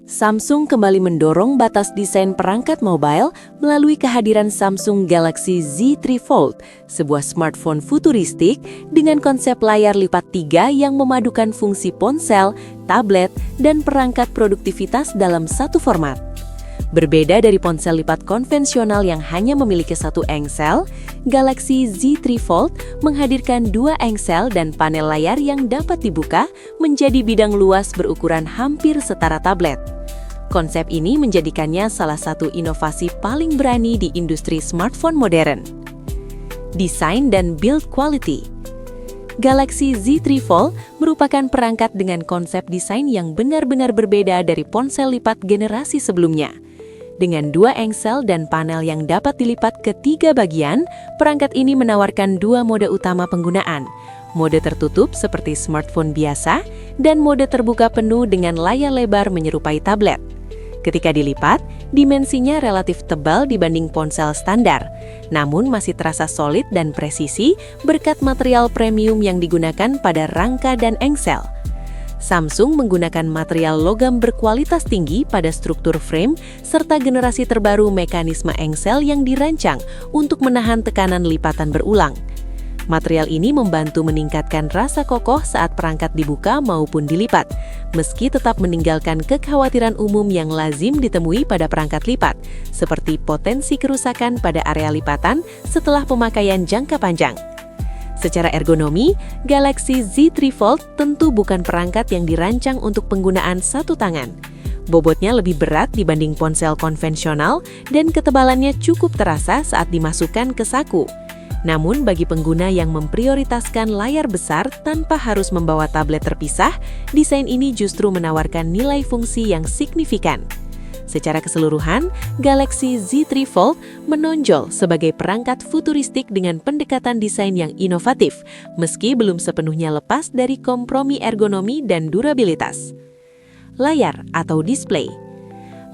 Samsung kembali mendorong batas desain perangkat mobile melalui kehadiran Samsung Galaxy Z3 Fold, sebuah smartphone futuristik dengan konsep layar lipat 3 yang memadukan fungsi ponsel, tablet, dan perangkat produktivitas dalam satu format. Berbeda dari ponsel lipat konvensional yang hanya memiliki satu engsel, Galaxy Z3 Fold menghadirkan dua engsel dan panel layar yang dapat dibuka menjadi bidang luas berukuran hampir setara tablet. Konsep ini menjadikannya salah satu inovasi paling berani di industri smartphone modern. Desain dan build quality. Galaxy Z3 Fold merupakan perangkat dengan konsep desain yang benar-benar berbeda dari ponsel lipat generasi sebelumnya. Dengan dua engsel dan panel yang dapat dilipat ke 3 bagian, perangkat ini menawarkan dua mode utama penggunaan. Mode tertutup seperti smartphone biasa, dan mode terbuka penuh dengan layar lebar menyerupai tablet. Ketika dilipat, dimensinya relatif tebal dibanding ponsel standar, namun masih terasa solid dan presisi berkat material premium yang digunakan pada rangka dan engsel. Samsung menggunakan material logam berkualitas tinggi pada struktur frame serta generasi terbaru mekanisme engsel yang dirancang untuk menahan tekanan lipatan berulang. Material ini membantu meningkatkan rasa kokoh saat perangkat dibuka maupun dilipat, meski tetap meninggalkan kekhawatiran umum yang lazim ditemui pada perangkat lipat, seperti potensi kerusakan pada area lipatan setelah pemakaian jangka panjang. Secara ergonomi, Galaxy Z3 Fold tentu bukan perangkat yang dirancang untuk penggunaan satu tangan. Bobotnya lebih berat dibanding ponsel konvensional dan ketebalannya cukup terasa saat dimasukkan ke saku. Namun bagi pengguna yang memprioritaskan layar besar tanpa harus membawa tablet terpisah, desain ini justru menawarkan nilai fungsi yang signifikan. Secara keseluruhan, Galaxy Z3 Fold menonjol sebagai perangkat futuristik dengan pendekatan desain yang inovatif, meski belum sepenuhnya lepas dari kompromi ergonomi dan durabilitas. Layar atau display.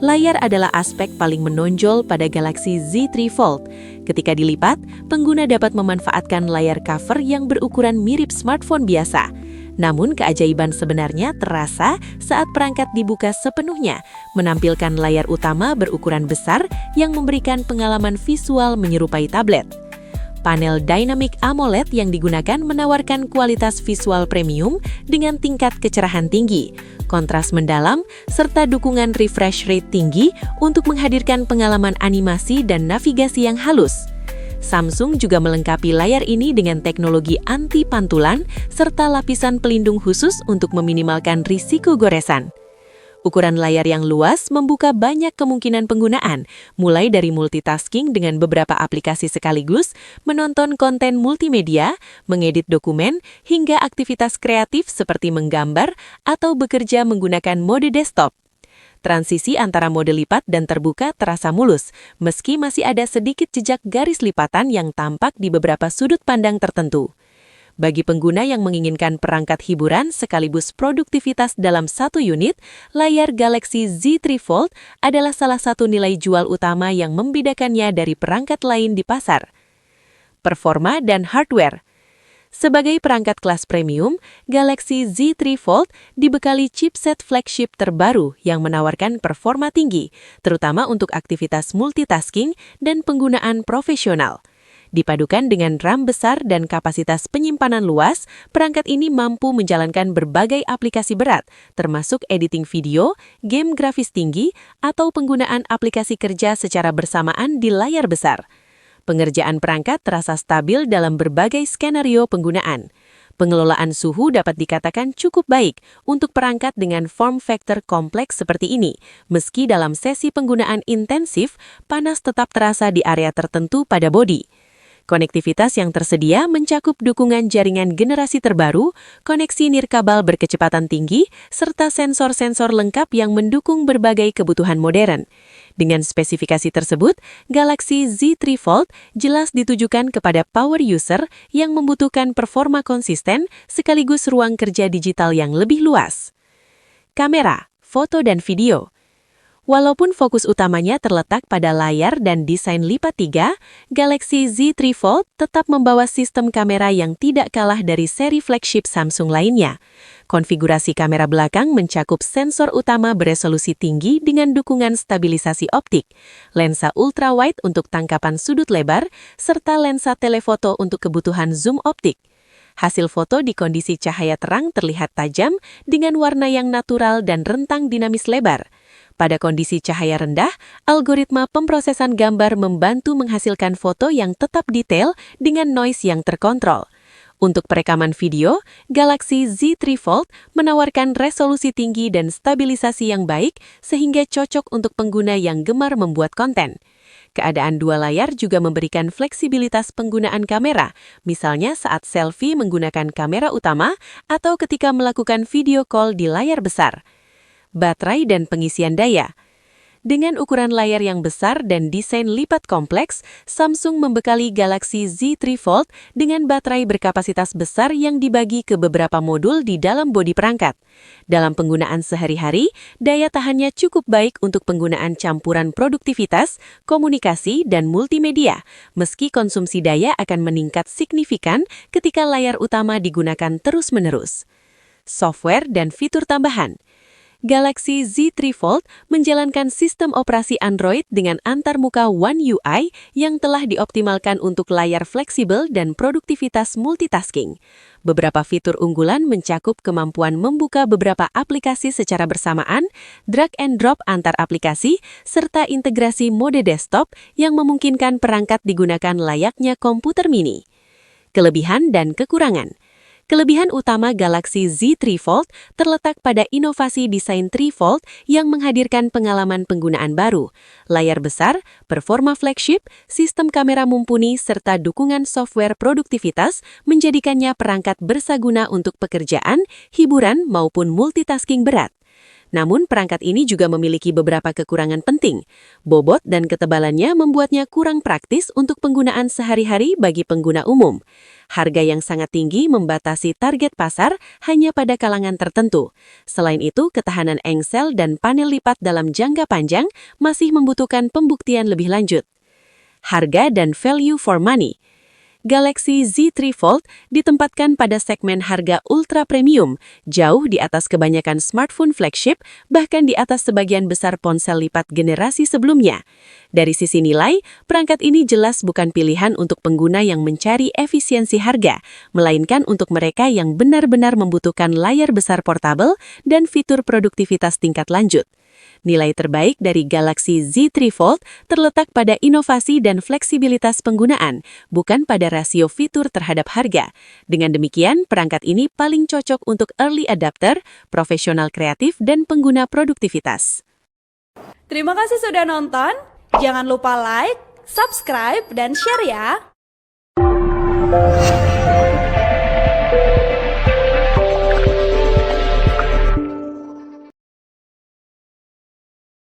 Layar adalah aspek paling menonjol pada Galaxy Z3 Fold. Ketika dilipat, pengguna dapat memanfaatkan layar cover yang berukuran mirip smartphone biasa. Namun keajaiban sebenarnya terasa saat perangkat dibuka sepenuhnya, menampilkan layar utama berukuran besar yang memberikan pengalaman visual menyerupai tablet. Panel Dynamic AMOLED yang digunakan menawarkan kualitas visual premium dengan tingkat kecerahan tinggi, kontras mendalam, serta dukungan refresh rate tinggi untuk menghadirkan pengalaman animasi dan navigasi yang halus. Samsung juga melengkapi layar ini dengan teknologi anti-pantulan serta lapisan pelindung khusus untuk meminimalkan risiko goresan. Ukuran layar yang luas membuka banyak kemungkinan penggunaan, mulai dari multitasking dengan beberapa aplikasi sekaligus, menonton konten multimedia, mengedit dokumen, hingga aktivitas kreatif seperti menggambar atau bekerja menggunakan mode desktop. Transisi antara mode lipat dan terbuka terasa mulus, meski masih ada sedikit jejak garis lipatan yang tampak di beberapa sudut pandang tertentu. Bagi pengguna yang menginginkan perangkat hiburan sekaligus produktivitas dalam satu unit, layar Galaxy Z3 Fold adalah salah satu nilai jual utama yang membedakannya dari perangkat lain di pasar. Performa dan hardware. Sebagai perangkat kelas premium, Galaxy Z3 Fold dibekali chipset flagship terbaru yang menawarkan performa tinggi, terutama untuk aktivitas multitasking dan penggunaan profesional. Dipadukan dengan RAM besar dan kapasitas penyimpanan luas, perangkat ini mampu menjalankan berbagai aplikasi berat, termasuk editing video, game grafis tinggi, atau penggunaan aplikasi kerja secara bersamaan di layar besar. Pengerjaan perangkat terasa stabil dalam berbagai skenario penggunaan. Pengelolaan suhu dapat dikatakan cukup baik untuk perangkat dengan form factor kompleks seperti ini. Meski dalam sesi penggunaan intensif, panas tetap terasa di area tertentu pada bodi. Konektivitas yang tersedia mencakup dukungan jaringan generasi terbaru, koneksi nirkabel berkecepatan tinggi, serta sensor-sensor lengkap yang mendukung berbagai kebutuhan modern. Dengan spesifikasi tersebut, Galaxy Z3 Fold jelas ditujukan kepada power user yang membutuhkan performa konsisten sekaligus ruang kerja digital yang lebih luas. Kamera, foto dan video. Walaupun fokus utamanya terletak pada layar dan desain lipat 3, Galaxy Z3 Fold tetap membawa sistem kamera yang tidak kalah dari seri flagship Samsung lainnya. Konfigurasi kamera belakang mencakup sensor utama beresolusi tinggi dengan dukungan stabilisasi optik, lensa ultrawide untuk tangkapan sudut lebar, serta lensa telefoto untuk kebutuhan zoom optik. Hasil foto di kondisi cahaya terang terlihat tajam dengan warna yang natural dan rentang dinamis lebar. Pada kondisi cahaya rendah, algoritma pemrosesan gambar membantu menghasilkan foto yang tetap detail dengan noise yang terkontrol. Untuk perekaman video, Galaxy Z3 Fold menawarkan resolusi tinggi dan stabilisasi yang baik sehingga cocok untuk pengguna yang gemar membuat konten. Keadaan dua layar juga memberikan fleksibilitas penggunaan kamera, misalnya saat selfie menggunakan kamera utama atau ketika melakukan video call di layar besar. Baterai dan pengisian daya. Dengan ukuran layar yang besar dan desain lipat kompleks, Samsung membekali Galaxy Z3 Fold dengan baterai berkapasitas besar yang dibagi ke beberapa modul di dalam bodi perangkat. Dalam penggunaan sehari-hari, daya tahannya cukup baik untuk penggunaan campuran produktivitas, komunikasi, dan multimedia, meski konsumsi daya akan meningkat signifikan ketika layar utama digunakan terus-menerus. Software dan fitur tambahan. Galaxy Z3 Fold menjalankan sistem operasi Android dengan antarmuka One UI yang telah dioptimalkan untuk layar fleksibel dan produktivitas multitasking. Beberapa fitur unggulan mencakup kemampuan membuka beberapa aplikasi secara bersamaan, drag and drop antar aplikasi, serta integrasi mode desktop yang memungkinkan perangkat digunakan layaknya komputer mini. Kelebihan dan kekurangan. Kelebihan utama Galaxy Z3 Fold terletak pada inovasi desain trifold yang menghadirkan pengalaman penggunaan baru, layar besar, performa flagship, sistem kamera mumpuni, serta dukungan software produktivitas menjadikannya perangkat bersaguna untuk pekerjaan, hiburan, maupun multitasking berat. Namun perangkat ini juga memiliki beberapa kekurangan penting. Bobot dan ketebalannya membuatnya kurang praktis untuk penggunaan sehari-hari bagi pengguna umum. Harga yang sangat tinggi membatasi target pasar hanya pada kalangan tertentu. Selain itu, ketahanan engsel dan panel lipat dalam jangka panjang masih membutuhkan pembuktian lebih lanjut. Harga dan value for money. Galaxy Z3 Fold ditempatkan pada segmen harga ultra premium, jauh di atas kebanyakan smartphone flagship, bahkan di atas sebagian besar ponsel lipat generasi sebelumnya. Dari sisi nilai, perangkat ini jelas bukan pilihan untuk pengguna yang mencari efisiensi harga, melainkan untuk mereka yang benar-benar membutuhkan layar besar portabel dan fitur produktivitas tingkat lanjut. Nilai terbaik dari Galaxy Z3 Fold terletak pada inovasi dan fleksibilitas penggunaan, bukan pada rasio fitur terhadap harga. Dengan demikian, perangkat ini paling cocok untuk early adopter, profesional kreatif, dan pengguna produktivitas. Terima kasih sudah nonton. Jangan lupa like, subscribe, dan share ya.